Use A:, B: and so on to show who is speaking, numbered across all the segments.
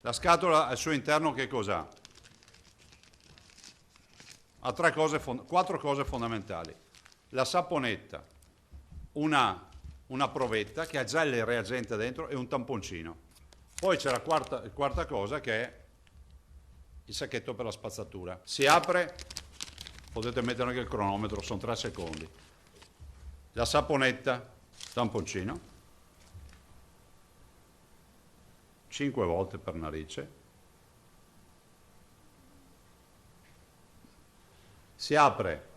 A: La scatola al suo interno che cos'ha? Ha quattro cose fondamentali. La saponetta, una provetta che ha già il reagente dentro e un tamponcino. Poi c'è la quarta cosa che è il sacchetto per la spazzatura. Si apre, potete mettere anche il cronometro, sono 3 secondi. La saponetta, tamponcino, 5 volte per narice. Si apre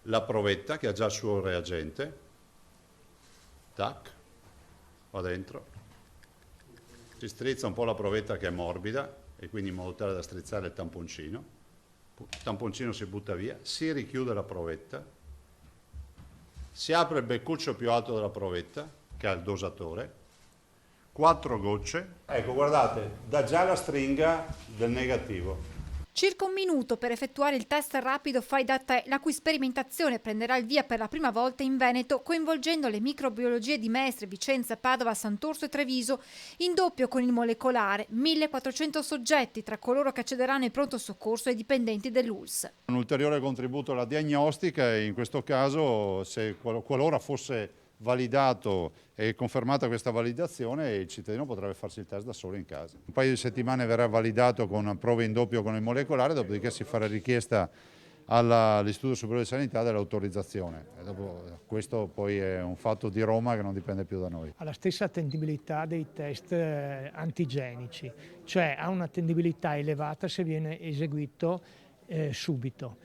A: la provetta che ha già il suo reagente, tac, va dentro, si strizza un po' la provetta che è morbida e quindi in modo tale da strizzare il tamponcino si butta via, si richiude la provetta, si apre il beccuccio più alto della provetta che ha il dosatore, 4 gocce, ecco guardate, dà già la stringa del negativo.
B: Circa un minuto per effettuare il test rapido fai da te, la cui sperimentazione prenderà il via per la prima volta in Veneto, coinvolgendo le microbiologie di Mestre, Vicenza, Padova, Sant'Orso e Treviso, in doppio con il molecolare, 1400 soggetti tra coloro che accederanno ai pronto soccorso e i dipendenti dell'ULSS.
A: Un ulteriore contributo alla diagnostica e in questo caso, qualora fosse validato e confermata questa validazione, il cittadino potrebbe farsi il test da solo in casa. Un paio di settimane verrà validato con prove in doppio con il molecolare, dopodiché si farà richiesta all'Istituto Superiore di Sanità dell'autorizzazione. Questo poi è un fatto di Roma che non dipende più da noi.
C: Ha la stessa attendibilità dei test antigenici, cioè ha un'attendibilità elevata se viene eseguito subito.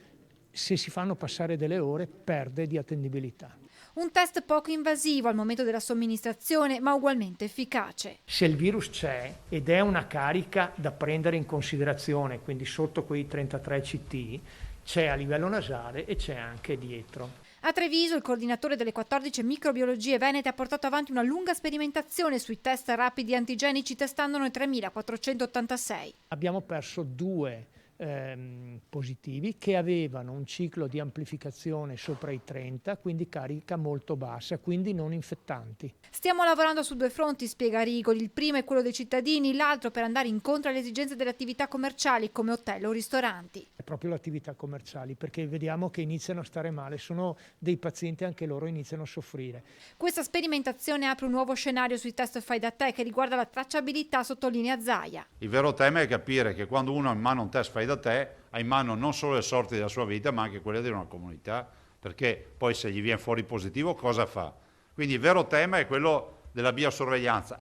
C: Se si fanno passare delle ore perde di attendibilità.
B: Un test poco invasivo al momento della somministrazione, ma ugualmente efficace.
C: Se il virus c'è ed è una carica da prendere in considerazione, quindi sotto quei 33 CT, c'è a livello nasale e c'è anche dietro.
B: A Treviso il coordinatore delle 14 microbiologie venete ha portato avanti una lunga sperimentazione sui test rapidi antigenici testandone 3.486.
C: Abbiamo perso 2 positivi che avevano un ciclo di amplificazione sopra i 30, quindi carica molto bassa, quindi non infettanti.
B: Stiamo lavorando su 2 fronti, spiega Rigoli. Il primo è quello dei cittadini, l'altro per andare incontro alle esigenze delle attività commerciali come hotel o ristoranti.
C: È proprio le attività commerciali, perché vediamo che iniziano a stare male, sono dei pazienti, anche loro iniziano a soffrire.
B: Questa sperimentazione apre un nuovo scenario sui test fai da te che riguarda la tracciabilità, sottolinea Zaia.
A: Il vero tema è capire che quando uno ha in mano un test fai da te, ha in mano non solo le sorti della sua vita, ma anche quelle di una comunità, perché poi se gli viene fuori positivo cosa fa? Quindi il vero tema è quello della biosorveglianza.